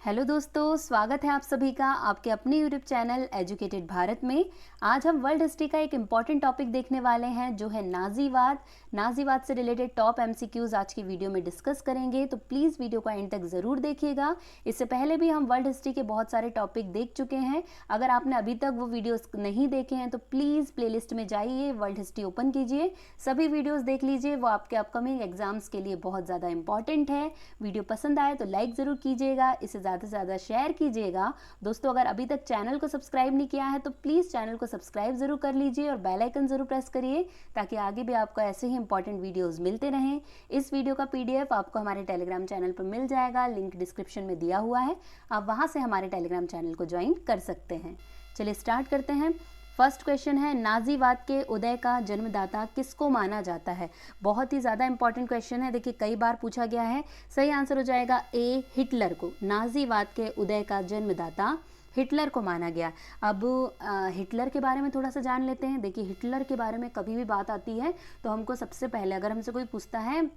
Hello दोस्तों, स्वागत है आप सभी का आपके अपने यूट्यूब चैनल एजुकेटेड भारत में। आज हम वर्ल्ड हिस्ट्री का एक इम्पॉर्टेंट टॉपिक देखने वाले हैं जो है नाजीवाद। नाजीवाद से रिलेटेड टॉप एमसीक्यूज आज की वीडियो में डिस्कस करेंगे, तो प्लीज़ वीडियो को एंड तक ज़रूर देखिएगा। इससे पहले भी हम वर्ल्ड हिस्ट्री के बहुत सारे टॉपिक देख चुके हैं। अगर आपने अभी तक वो वीडियोज़ नहीं देखे हैं तो प्लीज़ प्लेलिस्ट में जाइए, वर्ल्ड हिस्ट्री ओपन कीजिए, सभी वीडियोज़ देख लीजिए। वो आपके अपकमिंग एग्जाम्स के लिए बहुत ज़्यादा इंपॉर्टेंट है। वीडियो पसंद आए तो लाइक ज़रूर कीजिएगा, इसे ज़्यादा से ज़्यादा शेयर कीजिएगा। दोस्तों, अगर अभी तक चैनल को सब्सक्राइब नहीं किया है तो प्लीज़ चैनल को सब्सक्राइब ज़रूर कर लीजिए और बेल आइकन ज़रूर प्रेस करिए ताकि आगे भी आपको ऐसे ही इंपॉर्टेंट वीडियोस मिलते रहें। इस वीडियो का पीडीएफ आपको हमारे टेलीग्राम चैनल पर मिल जाएगा, लिंक डिस्क्रिप्शन में दिया हुआ है। आप वहाँ से हमारे टेलीग्राम चैनल को ज्वाइन कर सकते हैं। चलिए स्टार्ट करते हैं। फर्स्ट क्वेश्चन है, नाजीवाद के उदय का जन्मदाता किसको माना जाता है? बहुत ही ज़्यादा इंपॉर्टेंट क्वेश्चन है, देखिए कई बार पूछा गया है। सही आंसर हो जाएगा ए, हिटलर को। नाजीवाद के उदय का जन्मदाता हिटलर को माना गया। अब हिटलर के बारे में थोड़ा सा जान लेते हैं। देखिए हिटलर के बारे में कभी भी बात आती है तो हमको सबसे पहले, अगर हमसे कोई पूछता है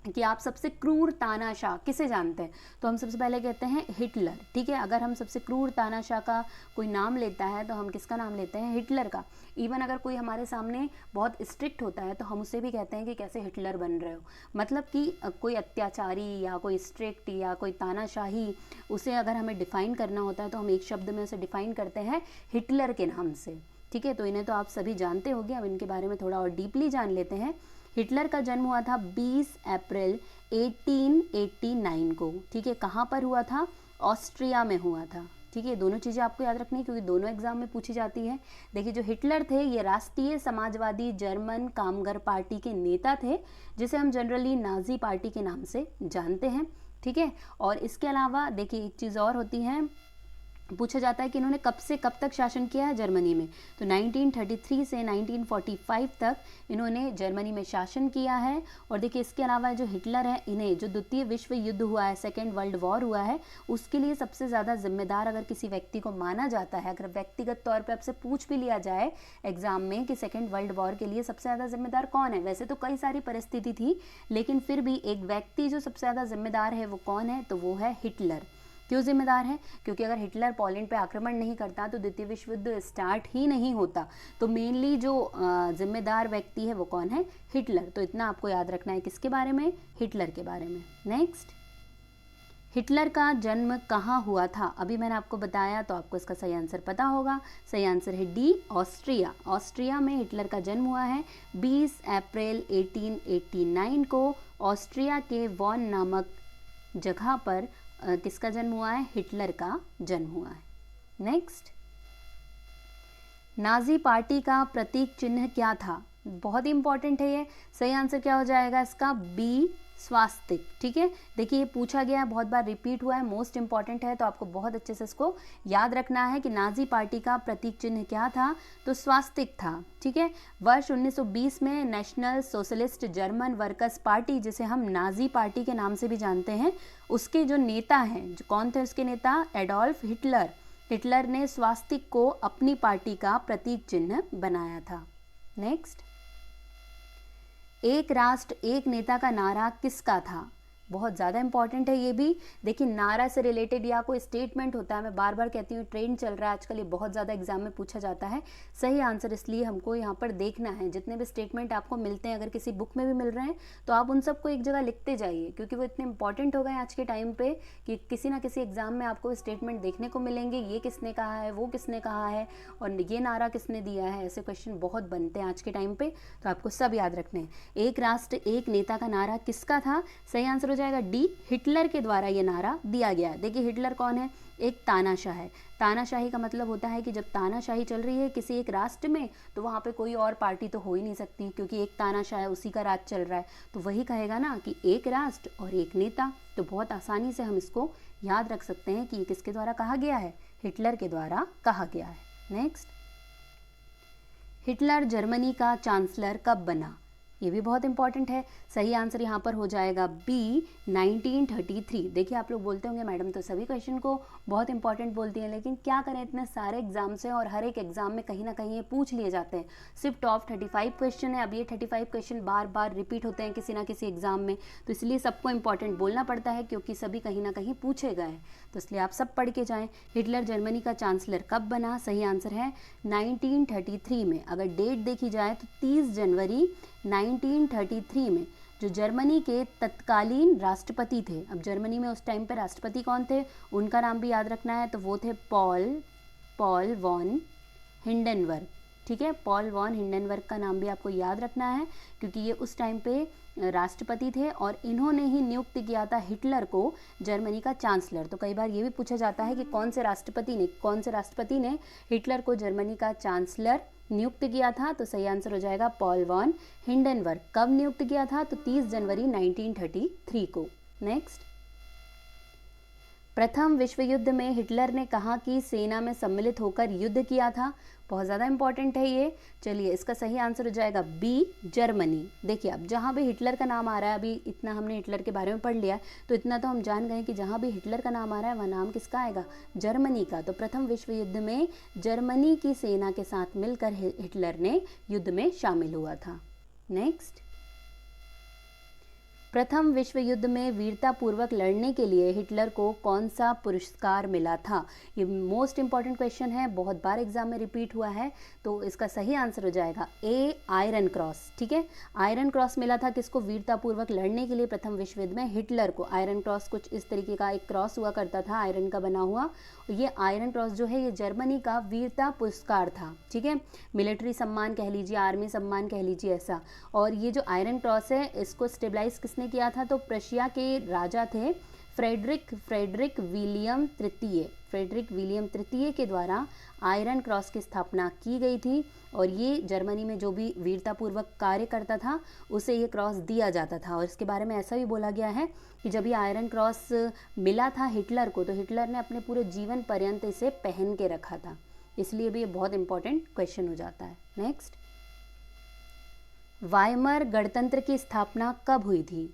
कि आप सबसे क्रूर तानाशाह किसे जानते हैं, तो हम सबसे पहले कहते हैं हिटलर। ठीक है, अगर हम सबसे क्रूर तानाशाह का कोई नाम लेता है तो हम किसका नाम लेते हैं? हिटलर का। इवन अगर कोई हमारे सामने बहुत स्ट्रिक्ट होता है तो हम उससे भी कहते हैं कि कैसे हिटलर बन रहे हो। मतलब कि कोई अत्याचारी या कोई स्ट्रिक्ट या कोई तानाशाही, उसे अगर हमें डिफ़ाइन करना होता है तो हम एक शब्द में उसे डिफ़ाइन करते हैं हिटलर के नाम से। ठीक है, तो इन्हें तो आप सभी जानते होंगे। अब इनके बारे में थोड़ा और डीपली जान लेते हैं। हिटलर का जन्म हुआ था 20 अप्रैल 1889 को। ठीक है, कहाँ पर हुआ था? ऑस्ट्रिया में हुआ था। ठीक है, दोनों चीज़ें आपको याद रखनी है क्योंकि दोनों एग्जाम में पूछी जाती है। देखिए जो हिटलर थे ये राष्ट्रीय समाजवादी जर्मन कामगार पार्टी के नेता थे, जिसे हम जनरली नाजी पार्टी के नाम से जानते हैं। ठीक है, और इसके अलावा देखिए एक चीज़ और होती है, पूछा जाता है कि इन्होंने कब से कब तक शासन किया है जर्मनी में, तो 1933 से 1945 तक इन्होंने जर्मनी में शासन किया है। और देखिए इसके अलावा जो हिटलर है, इन्हें जो द्वितीय विश्व युद्ध हुआ है, सेकेंड वर्ल्ड वॉर हुआ है, उसके लिए सबसे ज़्यादा जिम्मेदार अगर किसी व्यक्ति को माना जाता है, अगर व्यक्तिगत तौर पर आपसे पूछ भी लिया जाए एग्जाम में कि सेकेंड वर्ल्ड वॉर के लिए सबसे ज़्यादा जिम्मेदार कौन है, वैसे तो कई सारी परिस्थिति थी लेकिन फिर भी एक व्यक्ति जो सबसे ज़्यादा जिम्मेदार है वो कौन है, तो वो है हिटलर। क्यों जिम्मेदार है? क्योंकि अगर हिटलर पोलैंड पे आक्रमण नहीं करता तो द्वितीय विश्व युद्ध स्टार्ट ही नहीं होता। तो मेनली जो जिम्मेदार व्यक्ति है वो कौन है? हिटलर। तो इतना आपको याद रखना है किसके बारे में? हिटलर के बारे में। नेक्स्ट, हिटलर का जन्म कहाँ हुआ था? अभी मैंने आपको बताया तो आपको इसका सही आंसर पता होगा। सही आंसर है डी, ऑस्ट्रिया। ऑस्ट्रिया में हिटलर का जन्म हुआ है 20 अप्रैल 1889 को। ऑस्ट्रिया के वॉन नामक जगह पर किसका जन्म हुआ है? हिटलर का जन्म हुआ है। नेक्स्ट, नाजी पार्टी का प्रतीक चिन्ह क्या था? बहुत ही इंपॉर्टेंट है ये। सही आंसर क्या हो जाएगा इसका? बी, स्वास्तिक। ठीक है, देखिए ये पूछा गया है, बहुत बार रिपीट हुआ है, मोस्ट इंपॉर्टेंट है, तो आपको बहुत अच्छे से इसको याद रखना है कि नाजी पार्टी का प्रतीक चिन्ह क्या था, तो स्वास्तिक था। ठीक है, वर्ष 1920 में national socialist German workers party, जिसे हम नाजी पार्टी के नाम से भी जानते हैं, उसके जो नेता हैं, जो कौन थे उसके नेता? Adolf Hitler. हिटलर ने स्वास्तिक को अपनी पार्टी का प्रतीक चिन्ह बनाया था। नेक्स्ट, एक राष्ट्र एक नेता का नारा किसका था? बहुत ज़्यादा इंपॉर्टेंट है ये भी। देखिए नारा से रिलेटेड या कोई स्टेटमेंट होता है, मैं बार बार कहती हूँ ट्रेंड चल रहा है आजकल, ये बहुत ज़्यादा एग्जाम में पूछा जाता है। सही आंसर इसलिए हमको यहाँ पर देखना है, जितने भी स्टेटमेंट आपको मिलते हैं, अगर किसी बुक में भी मिल रहे हैं तो आप उन सबको एक जगह लिखते जाइए, क्योंकि वो इतने इंपॉर्टेंट हो गए आज के टाइम पे कि किसी ना किसी एग्जाम में आपको स्टेटमेंट देखने को मिलेंगे, ये किसने कहा है, वो किसने कहा है, और ये नारा किसने दिया है। ऐसे क्वेश्चन बहुत बनते हैं आज के टाइम पे, तो आपको सब याद रखने हैं। एक राष्ट्र एक नेता का नारा किसका था? सही आंसर हो जाएगा डी, हिटलर के द्वारा ये नारा दिया गया है। देखिए हिटलर कौन है? एक तानाशाह है। तानाशाही का मतलब होता है कि जब तानाशाही चल रही है किसी एक राष्ट्र में तो वहाँ पे कोई और पार्टी तो हो ही नहीं सकती, क्योंकि एक तानाशाह है, उसी का राज चल रहा है, तो वही कहेगा ना कि एक राष्ट्र और एक नेता। तो बहुत आसानी से हम इसको याद रख सकते हैं कि ये किसके द्वारा कहा गया है? हिटलर के द्वारा कहा गया है। नेक्स्ट, हिटलर जर्मनी का चांसलर कब बना? ये भी बहुत इंपॉर्टेंट है। सही आंसर यहाँ पर हो जाएगा बी 1933। देखिए आप लोग बोलते होंगे मैडम तो सभी क्वेश्चन को बहुत इंपॉर्टेंट बोलती हैं, लेकिन क्या करें, इतने सारे एग्जाम्स हैं और हर एक एग्जाम में कहीं ना कहीं ये पूछ लिए जाते हैं। सिर्फ टॉप 35 क्वेश्चन है, अब ये 35 क्वेश्चन बार बार रिपीट होते हैं किसी ना किसी एग्जाम में, तो इसलिए सबको इंपॉर्टेंट बोलना पड़ता है क्योंकि सभी कहीं ना कहीं पूछे गए हैं, तो इसलिए आप सब पढ़ के जाएं। हिटलर जर्मनी का चांसलर कब बना? सही आंसर है 1933 में। अगर डेट देखी जाए तो 30 जनवरी 1933 में जो जर्मनी के तत्कालीन राष्ट्रपति थे, अब जर्मनी में उस टाइम पे राष्ट्रपति कौन थे उनका नाम भी याद रखना है, तो वो थे पॉल वॉन हिंडनबर्ग। ठीक है, पॉल वॉन हिंडनबर्ग का नाम भी आपको याद रखना है क्योंकि ये उस टाइम पे राष्ट्रपति थे और इन्होंने ही नियुक्त किया था हिटलर को जर्मनी का चांसलर। तो कई बार ये भी पूछा जाता है कि कौन से राष्ट्रपति ने हिटलर को जर्मनी का चांसलर नियुक्त किया था, तो सही आंसर हो जाएगा पॉल वॉन हिंडनबर्ग। कब नियुक्त किया था? तो 30 जनवरी 1933 को। नेक्स्ट, प्रथम विश्व युद्ध में हिटलर ने कहाँ की सेना में सम्मिलित होकर युद्ध किया था? बहुत ज़्यादा इंपॉर्टेंट है ये। चलिए इसका सही आंसर हो जाएगा बी जर्मनी। देखिए अब जहाँ भी हिटलर का नाम आ रहा है, अभी इतना हमने हिटलर के बारे में पढ़ लिया, तो इतना तो हम जान गए कि जहाँ भी हिटलर का नाम आ रहा है वह नाम किसका आएगा? जर्मनी का। तो प्रथम विश्व युद्ध में जर्मनी की सेना के साथ मिलकर हिटलर ने युद्ध में शामिल हुआ था। नेक्स्ट, प्रथम विश्व युद्ध में वीरतापूर्वक लड़ने के लिए हिटलर को कौन सा पुरस्कार मिला था? ये मोस्ट इंपॉर्टेंट क्वेश्चन है, बहुत बार एग्जाम में रिपीट हुआ है, तो इसका सही आंसर हो जाएगा ए आयरन क्रॉस। ठीक है, आयरन क्रॉस मिला था किसको? वीरतापूर्वक लड़ने के लिए प्रथम विश्व युद्ध में हिटलर को। आयरन क्रॉस कुछ इस तरीके का एक क्रॉस हुआ करता था, आयरन का बना हुआ। ये आयरन क्रॉस जो है ये जर्मनी का वीरता पुरस्कार था। ठीक है, मिलिट्री सम्मान कह लीजिए, आर्मी सम्मान कह लीजिए ऐसा। और ये जो आयरन क्रॉस है इसको स्टेबलाइज किसने किया था? तो प्रशिया के राजा थे फ्रेडरिक विलियम तृतीय के द्वारा आयरन क्रॉस की स्थापना की गई थी और ये जर्मनी में जो भी वीरतापूर्वक कार्य करता था उसे ये क्रॉस दिया जाता था। और इसके बारे में ऐसा भी बोला गया है कि जब ये आयरन क्रॉस मिला था हिटलर को, तो हिटलर ने अपने पूरे जीवन पर्यंत इसे पहन के रखा था, इसलिए भी ये बहुत इंपॉर्टेंट क्वेश्चन हो जाता है। नेक्स्ट, वाइमर गणतंत्र की स्थापना कब हुई थी?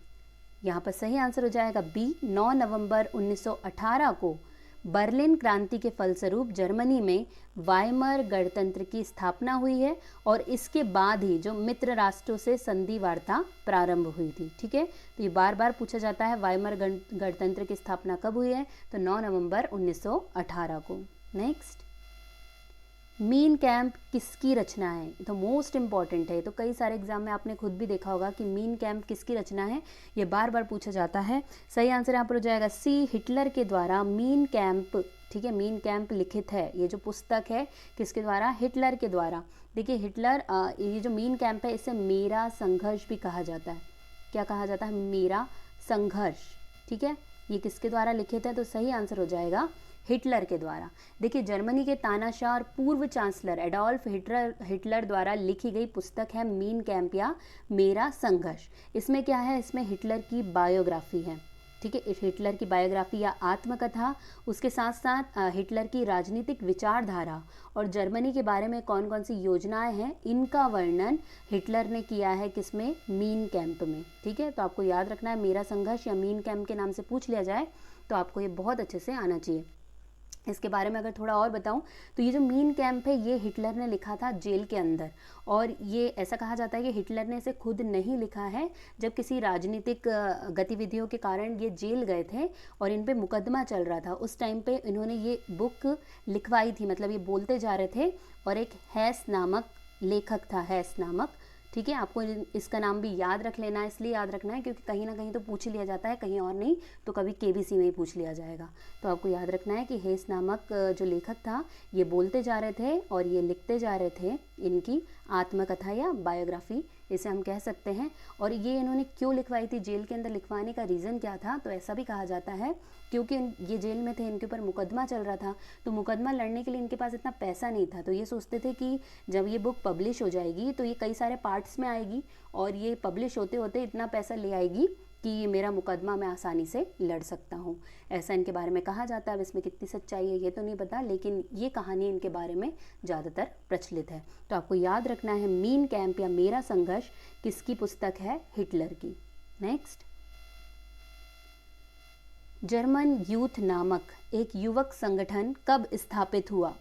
यहाँ पर सही आंसर हो जाएगा बी 9 नवंबर 1918 को बर्लिन क्रांति के फलस्वरूप जर्मनी में वाइमर गणतंत्र की स्थापना हुई है और इसके बाद ही जो मित्र राष्ट्रों से संधि वार्ता प्रारंभ हुई थी। ठीक है, तो ये बार बार पूछा जाता है वाइमर गणतंत्र की स्थापना कब हुई है? तो 9 नवंबर 1918 को। नेक्स्ट, मीन कैंप किसकी रचना है? तो मोस्ट इंपॉर्टेंट है, तो कई सारे एग्जाम में आपने खुद भी देखा होगा कि मीन कैंप किसकी रचना है, ये बार बार पूछा जाता है। सही आंसर यहाँ पर हो जाएगा सी हिटलर के द्वारा मीन कैंप। ठीक है, मीन कैंप लिखित है, ये जो पुस्तक है किसके द्वारा? हिटलर के द्वारा। देखिए हिटलर ये जो मीन कैंप है इसे मेरा संघर्ष भी कहा जाता है। क्या कहा जाता है? मेरा संघर्ष। ठीक है, ये किसके द्वारा लिखित है? तो सही आंसर हो जाएगा हिटलर के द्वारा। देखिए जर्मनी के तानाशाह और पूर्व चांसलर एडोल्फ हिटलर द्वारा लिखी गई पुस्तक है मीन कैंप या मेरा संघर्ष। इसमें क्या है? इसमें हिटलर की बायोग्राफी है। ठीक है, हिटलर की बायोग्राफी या आत्मकथा, उसके साथ साथ हिटलर की राजनीतिक विचारधारा और जर्मनी के बारे में कौन कौन सी योजनाएं हैं इनका वर्णन हिटलर ने किया है किसमें? मीन कैंप में। ठीक है, तो आपको याद रखना है, मेरा संघर्ष या मीन कैंप के नाम से पूछ लिया जाए तो आपको ये बहुत अच्छे से आना चाहिए। इसके बारे में अगर थोड़ा और बताऊं तो ये जो मीन कैंप है ये हिटलर ने लिखा था जेल के अंदर, और ये ऐसा कहा जाता है कि हिटलर ने इसे खुद नहीं लिखा है। जब किसी राजनीतिक गतिविधियों के कारण ये जेल गए थे और इन पे मुकदमा चल रहा था, उस टाइम पे इन्होंने ये बुक लिखवाई थी, मतलब ये बोलते जा रहे थे और एक हैस नामक लेखक था, हैस नामक। ठीक है, आपको इसका नाम भी याद रख लेना है, इसलिए याद रखना है क्योंकि कहीं ना कहीं तो पूछ लिया जाता है, कहीं और नहीं तो कभी केबीसी में ही पूछ लिया जाएगा। तो आपको याद रखना है कि हेस नामक जो लेखक था ये बोलते जा रहे थे और ये लिखते जा रहे थे इनकी आत्मकथा या बायोग्राफी इसे हम कह सकते हैं। और ये इन्होंने क्यों लिखवाई थी, जेल के अंदर लिखवाने का रीज़न क्या था? तो ऐसा भी कहा जाता है क्योंकि ये जेल में थे, इनके ऊपर मुकदमा चल रहा था, तो मुकदमा लड़ने के लिए इनके पास इतना पैसा नहीं था। तो ये सोचते थे कि जब ये बुक पब्लिश हो जाएगी तो ये कई सारे पार्ट्स में आएगी और ये पब्लिश होते होते इतना पैसा ले आएगी कि ये मेरा मुकदमा मैं आसानी से लड़ सकता हूँ, ऐसा इनके बारे में कहा जाता है। अब इसमें कितनी सच्चाई है ये तो नहीं पता, लेकिन ये कहानी इनके बारे में ज़्यादातर प्रचलित है। तो आपको याद रखना है मीन कैंप या मेरा संघर्ष किसकी पुस्तक है? हिटलर की। नेक्स्ट, जर्मन यूथ नामक एक युवक संगठन कब स्थापित हुआ?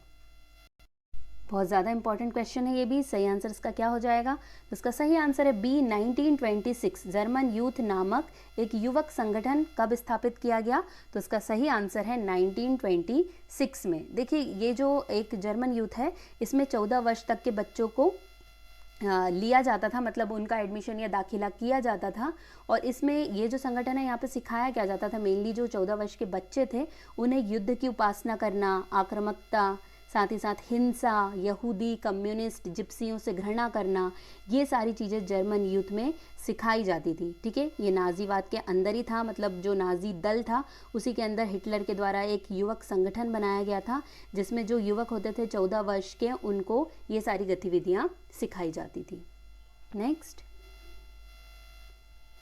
बहुत ज़्यादा इंपॉर्टेंट क्वेश्चन है ये भी। सही आंसर इसका क्या हो जाएगा? तो इसका सही आंसर है बी, 1926। जर्मन यूथ नामक एक युवक संगठन कब स्थापित किया गया? तो इसका सही आंसर है 1926 में। देखिए ये जो एक जर्मन यूथ है, इसमें 14 वर्ष तक के बच्चों को लिया जाता था, मतलब उनका एडमिशन या दाखिला किया जाता था। और इसमें ये जो संगठन है यहाँ पे सिखाया क्या जाता था? मेनली जो 14 वर्ष के बच्चे थे उन्हें युद्ध की उपासना करना, आक्रामकता, साथ ही साथ हिंसा, यहूदी, कम्युनिस्ट, जिप्सियों से घृणा करना, ये सारी चीज़ें जर्मन यूथ में सिखाई जाती थी। ठीक है, ये नाजीवाद के अंदर ही था, मतलब जो नाजी दल था उसी के अंदर हिटलर के द्वारा एक युवक संगठन बनाया गया था, जिसमें जो युवक होते थे 14 वर्ष के, उनको ये सारी गतिविधियाँ सिखाई जाती थी। नेक्स्ट,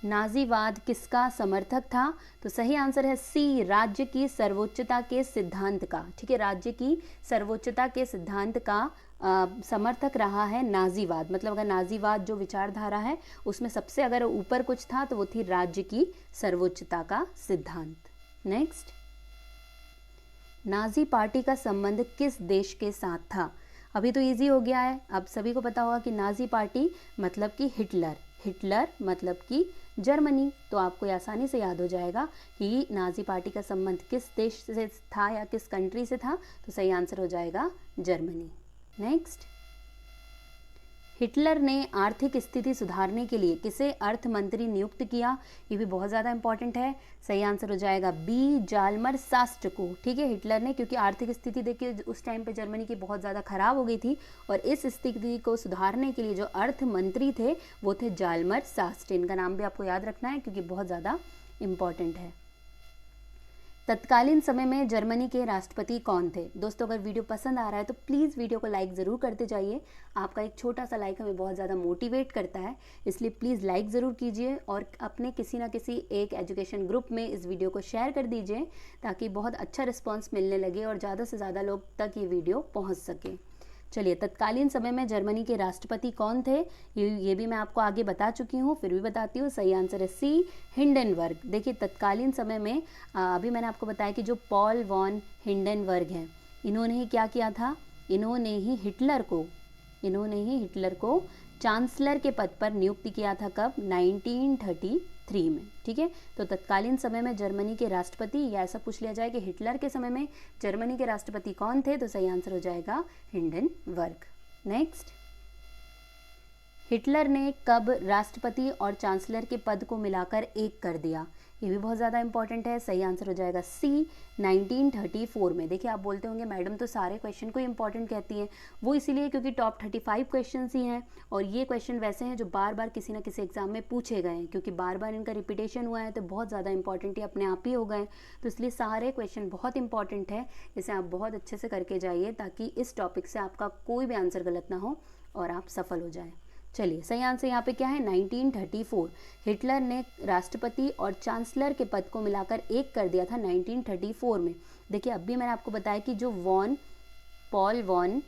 नाजीवाद किसका समर्थक था? तो सही आंसर है सी, राज्य की सर्वोच्चता के सिद्धांत का। ठीक है, राज्य की सर्वोच्चता के सिद्धांत का समर्थक रहा है नाजीवाद। मतलब अगर नाजीवाद जो विचारधारा है उसमें सबसे अगर ऊपर कुछ था तो वो थी राज्य की सर्वोच्चता का सिद्धांत। नेक्स्ट, नाजी पार्टी का संबंध किस देश के साथ था? अभी तो इजी हो गया है, अब सभी को पता होगा कि नाजी पार्टी मतलब कि हिटलर, हिटलर मतलब कि जर्मनी। तो आपको ये आसानी से याद हो जाएगा कि नाजी पार्टी का संबंध किस देश से था या किस कंट्री से था। तो सही आंसर हो जाएगा जर्मनी। नेक्स्ट, हिटलर ने आर्थिक स्थिति सुधारने के लिए किसे अर्थ मंत्री नियुक्त किया? ये भी बहुत ज़्यादा इंपॉर्टेंट है। सही आंसर हो जाएगा बी, जालमर सास्ट को। ठीक है, हिटलर ने, क्योंकि आर्थिक स्थिति देखिए उस टाइम पे जर्मनी की बहुत ज़्यादा खराब हो गई थी, और इस स्थिति को सुधारने के लिए जो अर्थ मंत्री थे वो थे जालमर सास्ट। इनका नाम भी आपको याद रखना है क्योंकि बहुत ज़्यादा इम्पॉर्टेंट है। तत्कालीन समय में जर्मनी के राष्ट्रपति कौन थे? दोस्तों अगर वीडियो पसंद आ रहा है तो प्लीज़ वीडियो को लाइक ज़रूर करते जाइए। आपका एक छोटा सा लाइक हमें बहुत ज़्यादा मोटिवेट करता है, इसलिए प्लीज़ लाइक ज़रूर कीजिए और अपने किसी ना किसी एक एजुकेशन ग्रुप में इस वीडियो को शेयर कर दीजिए, ताकि बहुत अच्छा रिस्पॉन्स मिलने लगे और ज़्यादा से ज़्यादा लोग तक ये वीडियो पहुँच सके। चलिए, तत्कालीन समय में जर्मनी के राष्ट्रपति कौन थे? ये भी मैं आपको आगे बता चुकी हूँ, फिर भी बताती हूँ। सही आंसर है सी, हिंडनबर्ग। देखिए तत्कालीन समय में अभी मैंने आपको बताया कि जो पॉल वॉन हिंडनबर्ग हैं, इन्होंने ही क्या किया था? इन्होंने ही हिटलर को चांसलर के पद पर नियुक्त किया था। कब? 1933 में। ठीक है, तो तत्कालीन समय में जर्मनी के राष्ट्रपति, या ऐसा पूछ लिया जाए कि हिटलर के समय में जर्मनी के राष्ट्रपति कौन थे, तो सही आंसर हो जाएगा हिंडनबर्ग। नेक्स्ट, हिटलर ने कब राष्ट्रपति और चांसलर के पद को मिलाकर एक कर दिया? ये भी बहुत ज़्यादा इंपॉर्टेंट है। सही आंसर हो जाएगा सी, 1934 में। देखिए आप बोलते होंगे मैडम तो सारे क्वेश्चन को इंपॉर्टेंट कहती हैं, वो इसीलिए क्योंकि टॉप 35 क्वेश्चन ही हैं, और ये क्वेश्चन वैसे हैं जो बार बार किसी ना किसी एग्जाम में पूछे गए हैं, क्योंकि बार बार इनका रिपीटेशन हुआ है तो बहुत ज़्यादा इंपॉर्टेंट ही अपने आप ही हो गए। तो इसलिए सारे क्वेश्चन बहुत इंपॉर्टेंट है, इसे आप बहुत अच्छे से करके जाइए ताकि इस टॉपिक से आपका कोई भी आंसर गलत ना हो और आप सफल हो जाएं। चलिए, सही आंसर यहाँ पे क्या है? 1934। हिटलर ने राष्ट्रपति और चांसलर के पद को मिलाकर एक कर दिया था 1934 में। देखिए अब भी मैंने आपको बताया कि जो पॉल वॉन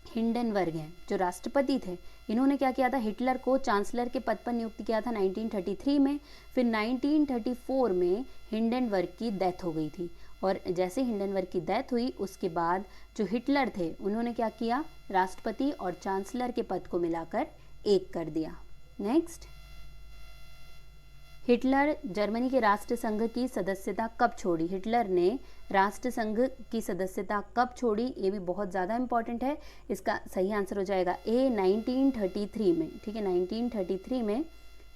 हिंडनबर्ग हैं, जो राष्ट्रपति थे, इन्होंने क्या किया था? हिटलर को चांसलर के पद पर नियुक्त किया था 1933 में। फिर 1934 में हिंडनबर्ग की डेथ हो गई थी, और जैसे हिंडनबर्ग की डेथ हुई उसके बाद जो हिटलर थे उन्होंने क्या किया? राष्ट्रपति और चांसलर के पद को मिलाकर एक कर दिया। नेक्स्ट, हिटलर जर्मनी के राष्ट्रसंघ की सदस्यता कब छोड़ी? हिटलर ने राष्ट्रसंघ की सदस्यता कब छोड़ी? ये भी बहुत ज़्यादा इंपॉर्टेंट है। इसका सही आंसर हो जाएगा ए, 1933 में। ठीक है, 1933 में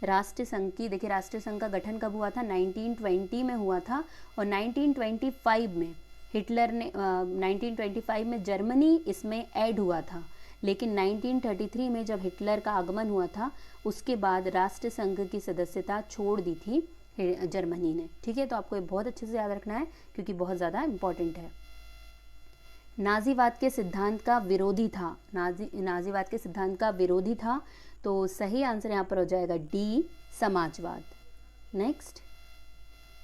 राष्ट्रसंघ की, देखिए राष्ट्रसंघ का गठन कब हुआ था? 1920 में हुआ था, और 1925 में हिटलर ने 1925 में जर्मनी इसमें ऐड हुआ था, लेकिन 1933 में जब हिटलर का आगमन हुआ था उसके बाद राष्ट्रसंघ की सदस्यता छोड़ दी थी जर्मनी ने। ठीक है, तो आपको ये बहुत अच्छे से याद रखना है क्योंकि बहुत ज़्यादा इम्पॉर्टेंट है। नाजीवाद के सिद्धांत का विरोधी था, नाजीवाद के सिद्धांत का विरोधी था, तो सही आंसर यहाँ पर हो जाएगा डी, समाजवाद। नेक्स्ट,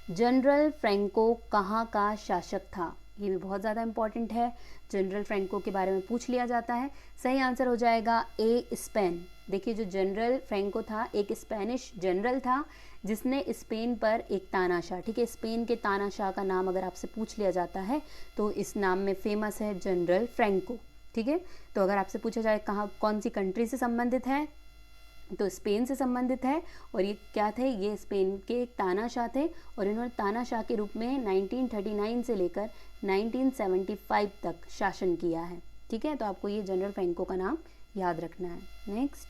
जनरल फ्रैंको कहाँ का शासक था? ये भी बहुत ज़्यादा इंपॉर्टेंट है, जनरल फ्रैंको के बारे में पूछ लिया जाता है। सही आंसर हो जाएगा ए, स्पेन। देखिए, जो जनरल फ्रैंको था एक स्पेनिश जनरल था जिसने स्पेन पर एक तानाशाह, ठीक है, स्पेन के तानाशाह का नाम अगर आपसे पूछ लिया जाता है तो इस नाम में फेमस है जनरल फ्रैंको, ठीक है। तो अगर आपसे पूछा जाए कहाँ कौन सी कंट्री से संबंधित है तो स्पेन से संबंधित है। और ये क्या थे? ये स्पेन के एक तानाशाह थे और इन्होंने तानाशाह के रूप में 1939 से लेकर 1975 तक शासन किया है, ठीक है। तो आपको ये जनरल फ्रैंको का नाम याद रखना है। नेक्स्ट,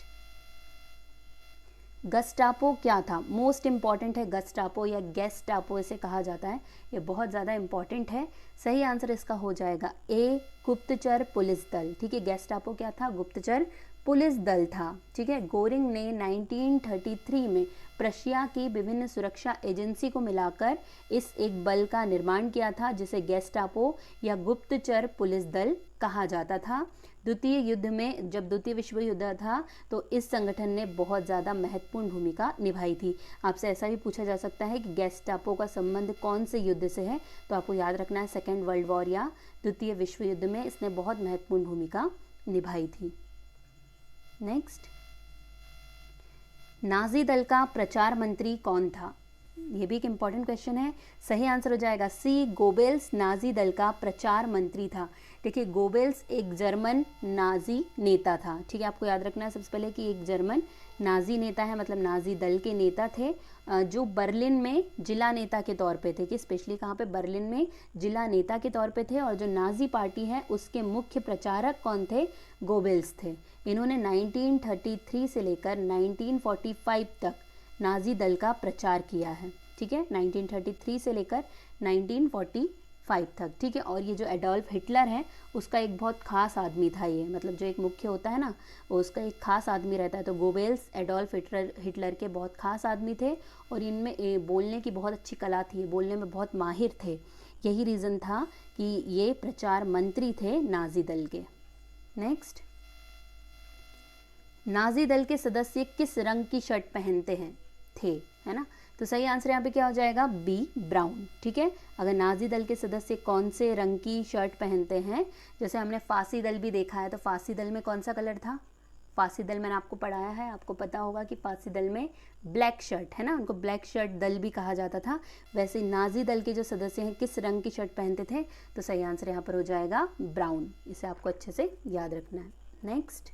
गस्टापो क्या था? मोस्ट इंपॉर्टेंट है, गस्टापो या गेस्टापो इसे कहा जाता है, ये बहुत ज़्यादा इंपॉर्टेंट है। सही आंसर इसका हो जाएगा ए, गुप्तचर पुलिस दल, ठीक है। गेस्टापो क्या था? गुप्तचर पुलिस दल था, ठीक है। गोरिंग ने 1933 में प्रशिया की विभिन्न सुरक्षा एजेंसी को मिलाकर इस एक बल का निर्माण किया था जिसे गेस्टापो या गुप्तचर पुलिस दल कहा जाता था। द्वितीय युद्ध में, जब द्वितीय विश्व युद्ध था तो इस संगठन ने बहुत ज़्यादा महत्वपूर्ण भूमिका निभाई थी। आपसे ऐसा भी पूछा जा सकता है कि गेस्टापो का संबंध कौन से युद्ध से है, तो आपको याद रखना है सेकेंड वर्ल्ड वॉर या द्वितीय विश्व युद्ध में इसने बहुत महत्वपूर्ण भूमिका निभाई थी। नेक्स्ट, नाजी दल का प्रचार मंत्री कौन था? ये भी एक इम्पॉर्टेंट क्वेश्चन है। सही आंसर हो जाएगा सी, गोबेल्स नाजी दल का प्रचार मंत्री था। देखिए, गोबेल्स एक जर्मन नाजी नेता था, ठीक है। आपको याद रखना है सबसे पहले कि एक जर्मन नाजी नेता है, मतलब नाजी दल के नेता थे, जो बर्लिन में जिला नेता के तौर पे थे, कि स्पेशली कहाँ पे? बर्लिन में जिला नेता के तौर पे थे। और जो नाजी पार्टी है उसके मुख्य प्रचारक कौन थे? गोबेल्स थे। इन्होंने 1933 से लेकर 1945 तक नाजी दल का प्रचार किया है, ठीक है। 1933 से लेकर 1945 तक, ठीक है। और ये जो एडोल्फ हिटलर है उसका एक बहुत खास आदमी था ये, मतलब जो एक मुख्य होता है ना उसका एक खास आदमी रहता है। तो गोबेल्स एडोल्फ हिटलर के बहुत खास आदमी थे और इनमें बोलने की बहुत अच्छी कला थी, बोलने में बहुत माहिर थे। यही रीज़न था कि ये प्रचार मंत्री थे नाजी दल के। नेक्स्ट, नाजी दल के सदस्य किस रंग की शर्ट पहनते हैं थे, है ना? तो सही आंसर यहाँ पे क्या हो जाएगा? बी, ब्राउन, ठीक है। अगर नाजी दल के सदस्य कौन से रंग की शर्ट पहनते हैं, जैसे हमने फांसी दल भी देखा है, तो फांसी दल में कौन सा कलर था? फांसी दल मैंने आपको पढ़ाया है, आपको पता होगा कि फांसी दल में ब्लैक शर्ट, है ना, उनको ब्लैक शर्ट दल भी कहा जाता था। वैसे नाजी दल के जो सदस्य हैं किस रंग की शर्ट पहनते थे? तो सही आंसर यहाँ पर हो जाएगा ब्राउन। इसे आपको अच्छे से याद रखना है। नेक्स्ट,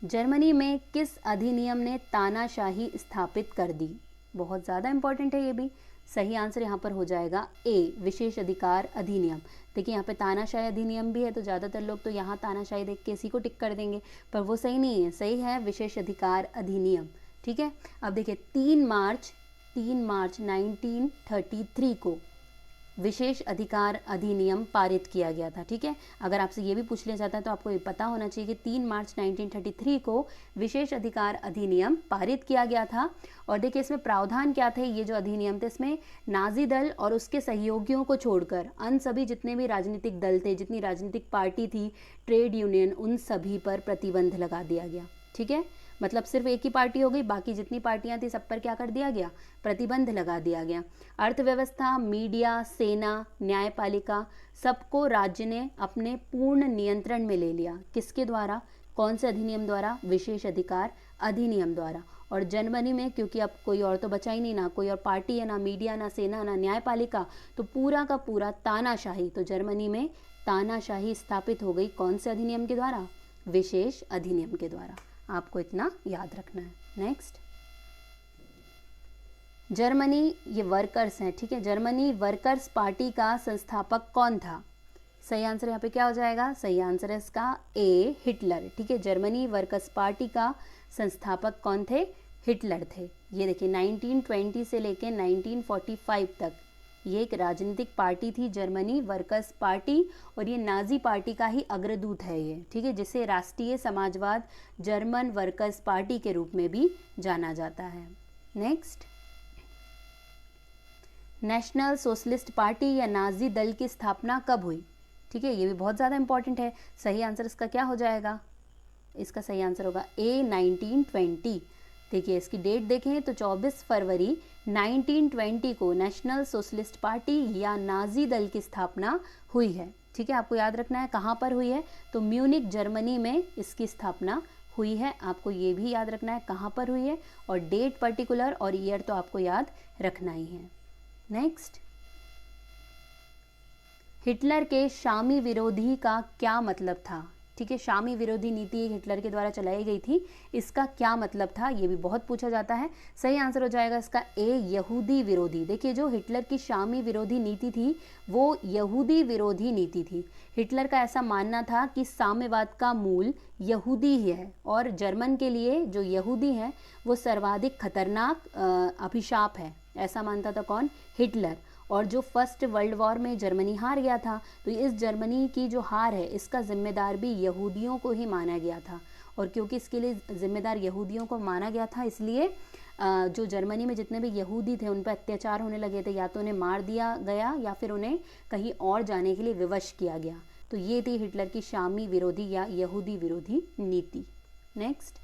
जर्मनी में किस अधिनियम ने तानाशाही स्थापित कर दी? बहुत ज़्यादा इंपॉर्टेंट है ये भी। सही आंसर यहाँ पर हो जाएगा ए, विशेष अधिकार अधिनियम। देखिए, यहाँ पे तानाशाही अधिनियम भी है, तो ज़्यादातर लोग तो यहाँ तानाशाही देख के इसी को टिक कर देंगे, पर वो सही नहीं है। सही है विशेष अधिकार अधिनियम, ठीक है। अब देखिए, 3 मार्च 1933 को विशेष अधिकार अधिनियम पारित किया गया था, ठीक है। अगर आपसे ये भी पूछ लिया जाता है तो आपको ये पता होना चाहिए कि 3 मार्च 1933 को विशेष अधिकार अधिनियम पारित किया गया था। और देखिए, इसमें प्रावधान क्या थे? ये जो अधिनियम थे इसमें नाजी दल और उसके सहयोगियों को छोड़कर अन्य सभी जितने भी राजनीतिक दल थे, जितनी राजनीतिक पार्टी थी, ट्रेड यूनियन, उन सभी पर प्रतिबंध लगा दिया गया, ठीक है। मतलब सिर्फ एक ही पार्टी हो गई, बाकी जितनी पार्टियां थी सब पर क्या कर दिया गया? प्रतिबंध लगा दिया गया। अर्थव्यवस्था, मीडिया, सेना, न्यायपालिका, सबको राज्य ने अपने पूर्ण नियंत्रण में ले लिया। किसके द्वारा? कौन से अधिनियम द्वारा? विशेष अधिकार अधिनियम द्वारा। और जर्मनी में क्योंकि अब कोई और तो बचा ही नहीं, ना कोई और पार्टी है, ना मीडिया, ना सेना, ना न्यायपालिका, तो पूरा का पूरा तानाशाही। तो जर्मनी में तानाशाही स्थापित हो गई कौन से अधिनियम के द्वारा? विशेष अधिनियम के द्वारा। आपको इतना याद रखना है। नेक्स्ट, जर्मनी, ये वर्कर्स हैं, ठीक है। जर्मनी वर्कर्स पार्टी का संस्थापक कौन था? सही आंसर यहाँ पे क्या हो जाएगा? सही आंसर है इसका ए, हिटलर, ठीक है। जर्मनी वर्कर्स पार्टी का संस्थापक कौन थे? हिटलर थे। ये देखिए, 1920 से लेके 1945 तक ये एक राजनीतिक पार्टी थी, जर्मनी वर्कर्स पार्टी, और ये नाजी पार्टी का ही अग्रदूत है ये, ठीक है, जिसे राष्ट्रीय समाजवाद जर्मन वर्कर्स पार्टी के रूप में भी जाना जाता है। नेक्स्ट, नेशनल सोशलिस्ट पार्टी या नाजी दल की स्थापना कब हुई? ठीक है, ये भी बहुत ज़्यादा इंपॉर्टेंट है। सही आंसर इसका क्या हो जाएगा? इसका सही आंसर होगा ए, 1920। देखिए इसकी डेट देखें तो 24 फरवरी 1920 को नेशनल सोशलिस्ट पार्टी या नाजी दल की स्थापना हुई है। ठीक है, आपको याद रखना है कहाँ पर हुई है, तो म्यूनिक जर्मनी में इसकी स्थापना हुई है। आपको ये भी याद रखना है कहाँ पर हुई है, और डेट पर्टिकुलर और ईयर तो आपको याद रखना ही है। नेक्स्ट, हिटलर के शामी विरोधी का क्या मतलब था। ठीक है, शामी विरोधी नीति हिटलर के द्वारा चलाई गई थी, इसका क्या मतलब था, ये भी बहुत पूछा जाता है। सही आंसर हो जाएगा इसका ए, यहूदी विरोधी। देखिए जो हिटलर की शामी विरोधी नीति थी वो यहूदी विरोधी नीति थी। हिटलर का ऐसा मानना था कि साम्यवाद का मूल यहूदी ही है, और जर्मन के लिए जो यहूदी हैं वो सर्वाधिक खतरनाक अभिशाप है, ऐसा मानता था कौन, हिटलर। और जो फर्स्ट वर्ल्ड वॉर में जर्मनी हार गया था, तो इस जर्मनी की जो हार है इसका जिम्मेदार भी यहूदियों को ही माना गया था। और क्योंकि इसके लिए जिम्मेदार यहूदियों को माना गया था, इसलिए जो जर्मनी में जितने भी यहूदी थे उन पर अत्याचार होने लगे थे, या तो उन्हें मार दिया गया या फिर उन्हें कहीं और जाने के लिए विवश किया गया। तो ये थी हिटलर की शामी विरोधी या यहूदी विरोधी नीति। नेक्स्ट,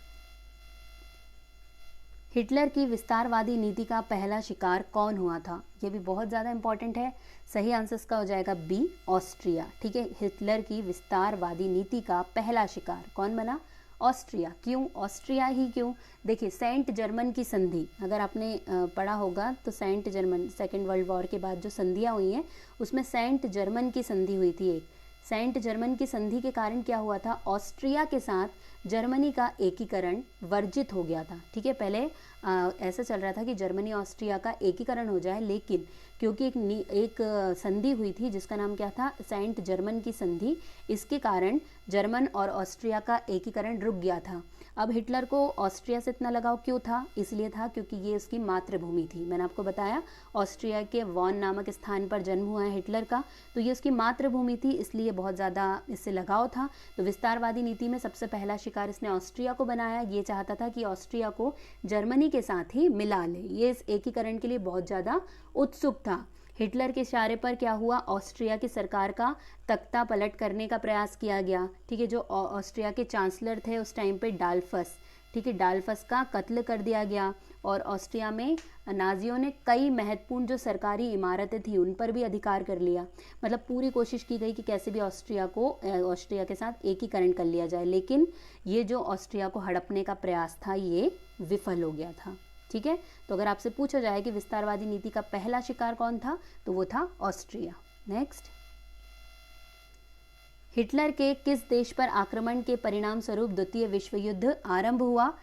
हिटलर की विस्तारवादी नीति का पहला शिकार कौन हुआ था। ये भी बहुत ज़्यादा इंपॉर्टेंट है। सही आंसर इसका हो जाएगा बी, ऑस्ट्रिया। ठीक है, हिटलर की विस्तारवादी नीति का पहला शिकार कौन बना, ऑस्ट्रिया। क्यों ऑस्ट्रिया ही क्यों, देखिए सेंट जर्मन की संधि अगर आपने पढ़ा होगा तो saint German second world war के बाद जो संधियाँ हुई हैं उसमें सेंट जर्मन की संधि हुई थी एक। सेंट जर्मन की संधि के कारण क्या हुआ था, ऑस्ट्रिया के साथ जर्मनी का एकीकरण वर्जित हो गया था। ठीक है, पहले ऐसा चल रहा था कि जर्मनी ऑस्ट्रिया का एकीकरण हो जाए, लेकिन क्योंकि एक संधि हुई थी जिसका नाम क्या था, सेंट जर्मन की संधि, इसके कारण जर्मन और ऑस्ट्रिया का एकीकरण रुक गया था। अब हिटलर को ऑस्ट्रिया से इतना लगाव क्यों था, इसलिए था क्योंकि ये उसकी मातृभूमि थी। मैंने आपको बताया ऑस्ट्रिया के वॉन नामक स्थान पर जन्म हुआ है हिटलर का, तो ये उसकी मातृभूमि थी, इसलिए बहुत ज़्यादा इससे लगाव था। तो विस्तारवादी नीति में सबसे पहला शिकार इसने ऑस्ट्रिया को बनाया। ये चाहता था कि ऑस्ट्रिया को जर्मनी के साथ ही मिला ले, ये इस एकीकरण के लिए बहुत ज़्यादा उत्सुक था। हिटलर के इशारे पर क्या हुआ, ऑस्ट्रिया की सरकार का तख्ता पलट करने का प्रयास किया गया। ठीक है, जो ऑस्ट्रिया के चांसलर थे उस टाइम पे डाल्फस, ठीक है, डाल्फस का कत्ल कर दिया गया। और ऑस्ट्रिया में नाजियों ने कई महत्वपूर्ण जो सरकारी इमारतें थी उन पर भी अधिकार कर लिया। मतलब पूरी कोशिश की गई कि कैसे भी ऑस्ट्रिया के साथ एकीकरण कर लिया जाए, लेकिन ये जो ऑस्ट्रिया को हड़पने का प्रयास था ये विफल हो गया था। ठीक है, तो अगर आपसे पूछा जाए कि विस्तारवादी नीति का पहला शिकार कौन था, तो वो था ऑस्ट्रिया। नेक्स्ट, हिटलर के किस देश पर आक्रमण के परिणाम स्वरूप द्वितीय विश्व युद्ध आरंभ हुआ।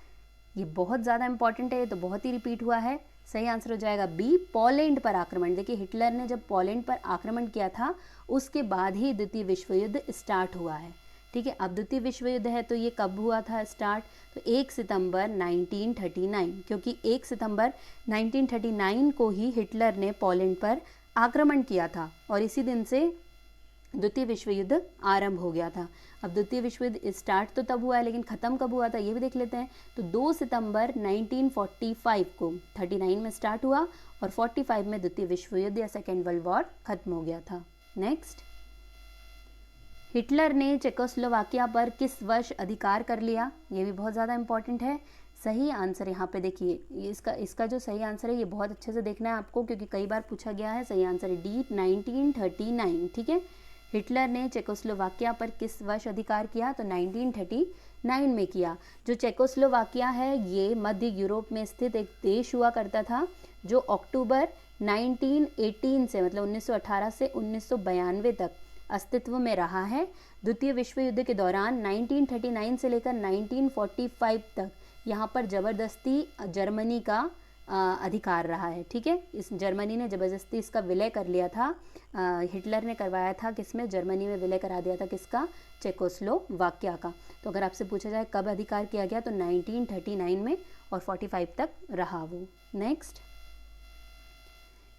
ये बहुत ज़्यादा इंपॉर्टेंट है, ये तो बहुत ही रिपीट हुआ है। सही आंसर हो जाएगा बी, पोलैंड पर आक्रमण। देखिए हिटलर ने जब पोलैंड पर आक्रमण किया था उसके बाद ही द्वितीय विश्व युद्ध स्टार्ट हुआ है। ठीक है, अब द्वितीय विश्व युद्ध है तो ये कब हुआ था स्टार्ट, तो 1 सितंबर 1939, क्योंकि 1 सितंबर 1939 को ही हिटलर ने पोलैंड पर आक्रमण किया था और इसी दिन से द्वितीय विश्व युद्ध आरंभ हो गया था। अब द्वितीय विश्व युद्ध स्टार्ट तो तब हुआ है, लेकिन ख़त्म कब हुआ था ये भी देख लेते हैं। तो 2 सितंबर 1945 को 39 में स्टार्ट हुआ और 45 में द्वितीय विश्व युद्ध या सेकेंड वर्ल्ड वॉर खत्म हो गया था। नेक्स्ट, हिटलर ने चेकोस्लोवाकिया पर किस वर्ष अधिकार कर लिया। ये भी बहुत ज़्यादा इंपॉर्टेंट है। सही आंसर यहाँ पे देखिए, इसका जो सही आंसर है ये बहुत अच्छे से देखना है आपको, क्योंकि कई बार पूछा गया है। सही आंसर है डी, 1939। ठीक है, हिटलर ने चेकोस्लोवाकिया पर किस वर्ष अधिकार किया, तो 1939 में किया। जो चेकोस्लोवाकिया है ये मध्य यूरोप में स्थित एक देश हुआ करता था, जो अक्टूबर 1918 से मतलब 1918 से 1992 तक अस्तित्व में रहा है। द्वितीय विश्व युद्ध के दौरान 1939 से लेकर 1945 तक यहाँ पर ज़बरदस्ती जर्मनी का अधिकार रहा है। ठीक है, इस जर्मनी ने ज़बरदस्ती इसका विलय कर लिया था। हिटलर ने करवाया था किसमें, जर्मनी में विलय करा दिया था किसका, चेकोस्लोवाकिया का। तो अगर आपसे पूछा जाए कब अधिकार किया गया, तो 1939 में और 45 तक रहा वो। नेक्स्ट,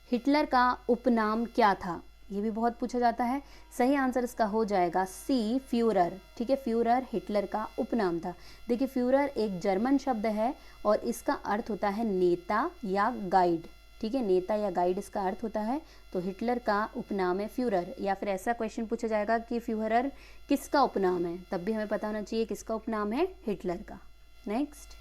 हिटलर का उपनाम क्या था, ये भी बहुत पूछा जाता है। सही आंसर इसका हो जाएगा सी, फ्यूरर। ठीक है, फ्यूरर हिटलर का उपनाम था। देखिए फ्यूरर एक जर्मन शब्द है और इसका अर्थ होता है नेता या गाइड। ठीक है, नेता या गाइड इसका अर्थ होता है। तो हिटलर का उपनाम है फ्यूरर। या फिर ऐसा क्वेश्चन पूछा जाएगा कि फ्यूरर किसका उपनाम है, तब भी हमें पता होना चाहिए किसका उपनाम है, हिटलर का। नेक्स्ट,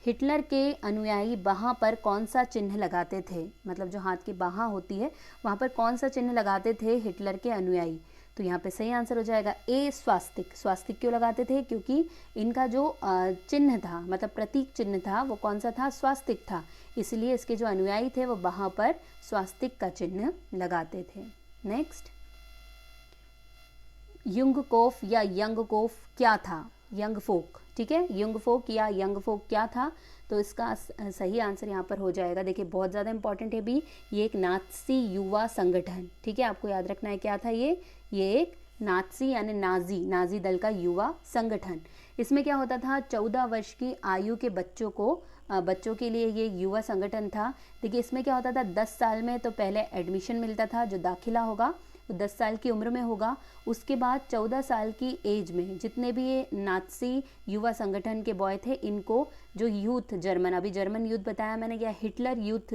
हिटलर के अनुयायी बाहाँ पर कौन सा चिन्ह लगाते थे, मतलब जो हाथ की बाहाँ होती है वहाँ पर कौन सा चिन्ह लगाते थे हिटलर के अनुयायी। तो यहाँ पे सही आंसर हो जाएगा ए, स्वास्तिक। स्वास्तिक क्यों लगाते थे, क्योंकि इनका जो चिन्ह था, मतलब प्रतीक चिन्ह था, वो कौन सा था, स्वास्तिक था, इसलिए इसके जो अनुयायी थे वो बाहाँ पर स्वास्तिक का चिन्ह लगाते थे। नेक्स्ट, युंगकोफ या यंगकोफ क्या था, यंग फोक, ठीक है, युंग फोक या यंग फोक क्या था। तो इसका सही आंसर यहाँ पर हो जाएगा, देखिए बहुत ज़्यादा इंपॉर्टेंट है भी, ये एक नात्सी युवा संगठन, ठीक है, आपको याद रखना है क्या था ये एक नात्सी यानी नाजी दल का युवा संगठन। इसमें क्या होता था, 14 वर्ष की आयु के बच्चों के लिए ये युवा संगठन था। देखिए इसमें क्या होता था, 10 साल में तो पहले एडमिशन मिलता था, जो दाखिला होगा 10 साल की उम्र में होगा, उसके बाद 14 साल की एज में जितने भी ये नात्सी युवा संगठन के बॉय थे, इनको जो यूथ जर्मन, अभी जर्मन यूथ बताया मैंने, या हिटलर यूथ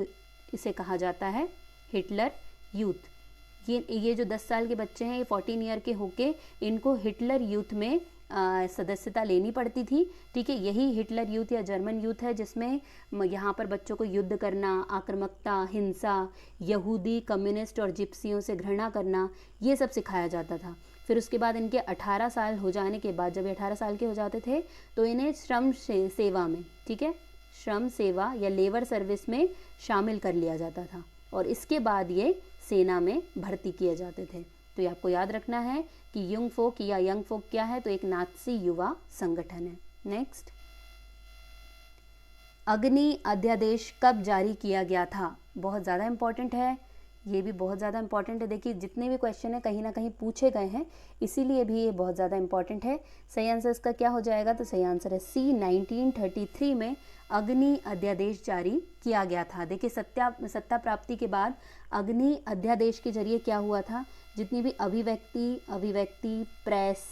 इसे कहा जाता है, हिटलर यूथ। ये जो 10 साल के बच्चे हैं, ये 14 ईयर के होके इनको हिटलर यूथ में सदस्यता लेनी पड़ती थी, ठीक है। यही हिटलर यूथ या जर्मन यूथ है जिसमें यहाँ पर बच्चों को युद्ध करना, आक्रामकता, हिंसा, यहूदी, कम्युनिस्ट और जिप्सियों से घृणा करना, ये सब सिखाया जाता था। फिर उसके बाद इनके 18 साल हो जाने के बाद, जब ये 18 साल के हो जाते थे, तो इन्हें श्रम सेवा में, ठीक है, श्रम सेवा या लेबर सर्विस में शामिल कर लिया जाता था, और इसके बाद ये सेना में भर्ती किए जाते थे। तो ये आपको याद रखना है कि युंग फोक या यंग फोक क्या है, तो एक नात्सी युवा संगठन है। नेक्स्ट, अग्नि अध्यादेश कब जारी किया गया था, बहुत ज़्यादा इंपॉर्टेंट है, ये भी बहुत ज़्यादा इंपॉर्टेंट है। देखिए जितने भी क्वेश्चन है कहीं ना कहीं पूछे गए हैं, इसीलिए भी ये बहुत ज़्यादा इंपॉर्टेंट है। सही आंसर इसका क्या हो जाएगा, तो सही आंसर है सी, 1933 में अग्नि अध्यादेश जारी किया गया था। देखिए सत्ता प्राप्ति के बाद अग्नि अध्यादेश के जरिए क्या हुआ था, जितनी भी अभिव्यक्ति प्रेस,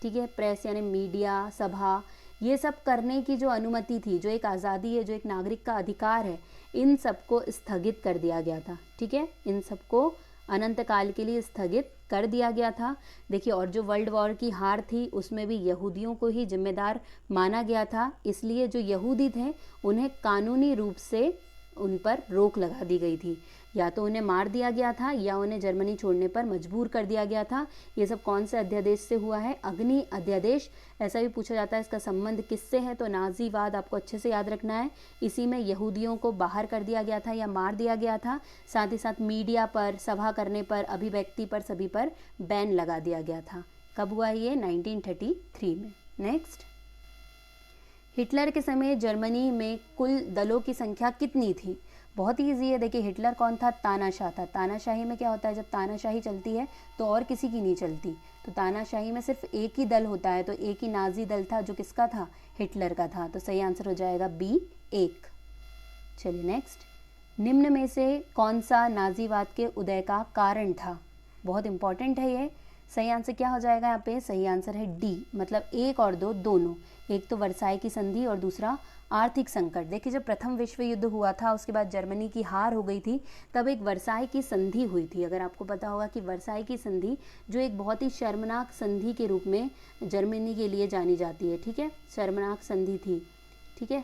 ठीक है, प्रेस यानी मीडिया, सभा, ये सब करने की जो अनुमति थी, जो एक आज़ादी है, जो एक नागरिक का अधिकार है, इन सबको स्थगित कर दिया गया था, ठीक है, इन सबको अनंत काल के लिए स्थगित कर दिया गया था। देखिए और जो वर्ल्ड वॉर की हार थी उसमें भी यहूदियों को ही जिम्मेदार माना गया था, इसलिए जो यहूदी थे उन्हें कानूनी रूप से उन पर रोक लगा दी गई थी, या तो उन्हें मार दिया गया था या उन्हें जर्मनी छोड़ने पर मजबूर कर दिया गया था। ये सब कौन से अध्यादेश से हुआ है, अग्नि अध्यादेश। ऐसा भी पूछा जाता है इसका संबंध किससे है, तो नाजीवाद आपको अच्छे से याद रखना है, इसी में यहूदियों को बाहर कर दिया गया था या मार दिया गया था। साथ ही साथ मीडिया पर, सभा करने पर, अभिव्यक्ति पर, सभी पर बैन लगा दिया गया था। कब हुआ ये, 1933 में। नेक्स्ट, हिटलर के समय जर्मनी में कुल दलों की संख्या कितनी थी, बहुत ईजी है। देखिए हिटलर कौन था, तानाशाह था। तानाशाही में क्या होता है, जब तानाशाही चलती है तो और किसी की नहीं चलती, तो तानाशाही में सिर्फ एक ही दल होता है, तो एक ही नाजी दल था जो किसका था, हिटलर का था। तो सही आंसर हो जाएगा बी, 1। चलिए नेक्स्ट, निम्न में से कौन सा नाजीवाद के उदय का कारण था, बहुत इंपॉर्टेंट है ये। सही आंसर क्या हो जाएगा यहाँ पे, सही आंसर है डी, मतलब 1 और 2 दोनों। एक तो वर्साई की संधि और दूसरा आर्थिक संकट। देखिए जब प्रथम विश्व युद्ध हुआ था, उसके बाद जर्मनी की हार हो गई थी, तब एक वर्साई की संधि हुई थी। अगर आपको पता होगा कि वर्साई की संधि जो एक बहुत ही शर्मनाक संधि के रूप में जर्मनी के लिए जानी जाती है, ठीक है, शर्मनाक संधि थी, ठीक है,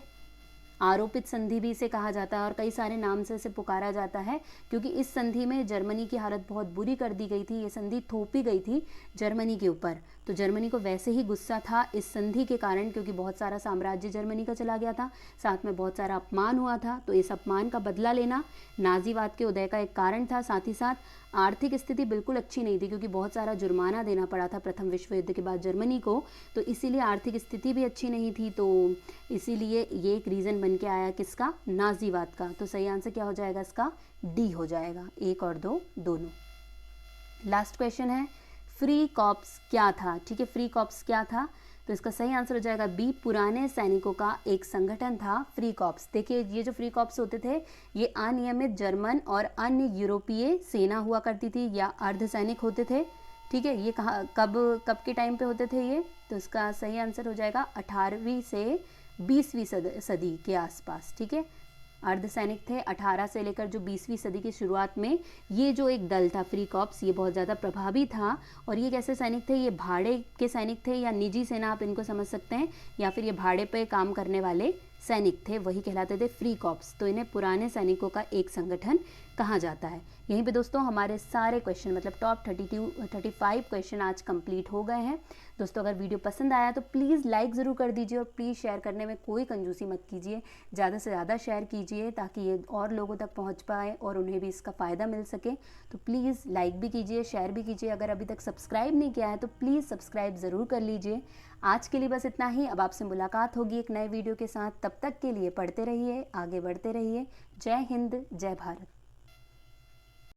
आरोपित संधि भी इसे कहा जाता है और कई सारे नाम से इसे पुकारा जाता है, क्योंकि इस संधि में जर्मनी की हालत बहुत बुरी कर दी गई थी। ये संधि थोपी गई थी जर्मनी के ऊपर, तो जर्मनी को वैसे ही गुस्सा था इस संधि के कारण, क्योंकि बहुत सारा साम्राज्य जर्मनी का चला गया था, साथ में बहुत सारा अपमान हुआ था। तो इस अपमान का बदला लेना नाजीवाद के उदय का एक कारण था। साथ ही साथ आर्थिक स्थिति बिल्कुल अच्छी नहीं थी, क्योंकि बहुत सारा जुर्माना देना पड़ा था प्रथम विश्व युद्ध के बाद जर्मनी को, तो इसीलिए आर्थिक स्थिति भी अच्छी नहीं थी। तो इसीलिए ये एक रीज़न बन के आया किसका, नाजीवाद का। तो सही आंसर क्या हो जाएगा इसका, डी हो जाएगा, 1 और 2 दोनों। लास्ट क्वेश्चन है, फ्री कॉप्स क्या था, ठीक है, फ्री कॉप्स क्या था, तो इसका सही आंसर हो जाएगा बी, पुराने सैनिकों का एक संगठन था फ्री कॉप्स। देखिए ये जो फ्री कॉप्स होते थे, ये अनियमित जर्मन और अन्य यूरोपीय सेना हुआ करती थी या अर्धसैनिक होते थे, ठीक है। ये कब के टाइम पे होते थे ये, तो इसका सही आंसर हो जाएगा 18वीं से 20वीं सदी के आसपास, ठीक है। अर्धसैनिक थे 18 से लेकर जो 20वीं सदी की शुरुआत में ये जो एक दल था फ्री कॉप्स, ये बहुत ज़्यादा प्रभावी था। और ये कैसे सैनिक थे, ये भाड़े के सैनिक थे या निजी सेना आप इनको समझ सकते हैं, या फिर ये भाड़े पे काम करने वाले सैनिक थे वही कहलाते थे फ्री कॉप्स, तो इन्हें पुराने सैनिकों का एक संगठन कहा जाता है। यहीं पे दोस्तों हमारे सारे क्वेश्चन मतलब टॉप 35 क्वेश्चन आज कंप्लीट हो गए हैं। दोस्तों अगर वीडियो पसंद आया तो प्लीज़ लाइक ज़रूर कर दीजिए और प्लीज़ शेयर करने में कोई कंजूसी मत कीजिए, ज़्यादा से ज़्यादा शेयर कीजिए ताकि ये और लोगों तक पहुंच पाए और उन्हें भी इसका फ़ायदा मिल सके। तो प्लीज़ लाइक भी कीजिए, शेयर भी कीजिए। अगर अभी तक सब्सक्राइब नहीं किया है तो प्लीज़ सब्सक्राइब ज़रूर कर लीजिए। आज के लिए बस इतना ही। अब आपसे मुलाकात होगी एक नए वीडियो के साथ। तब तक के लिए पढ़ते रहिए, आगे बढ़ते रहिए। जय हिंद, जय भारत।